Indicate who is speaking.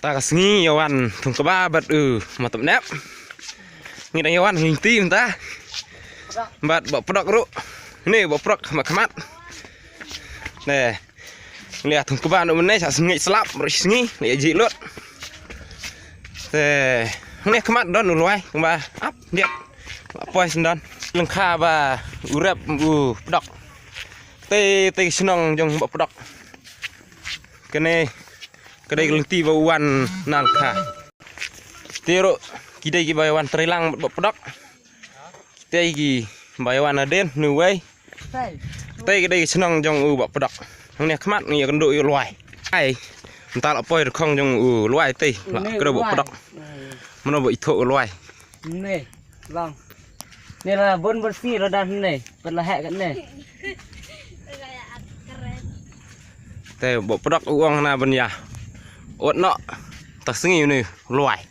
Speaker 1: ta kasngi yawan thung kaba bat mantap nep ngi dang yawan nginti ta bat bak pedok ru ini bak pedok mak nè lihat thung kaba no meneh sak sengi selap sengi lihat ji lut ini kemat don ulai ba ap dia apa sendan lengkha ba urep pedok tê senong jong bak pedok kene kedai lenti bawan nangka tiro kidai ki bawan terilang bak pedok kita iki bawan aden nuwai tê kedai senong jong bak pedok ini kemat ni kendo ulai ai entar apa rekong jong ulai tê la kedo bak pedok mana bak itu ulai
Speaker 2: nih long ini lah bon bersih roda nih perlahak kan nih
Speaker 1: tê bak pedok uang na ben ya ốt nọ tắc sinh như này loài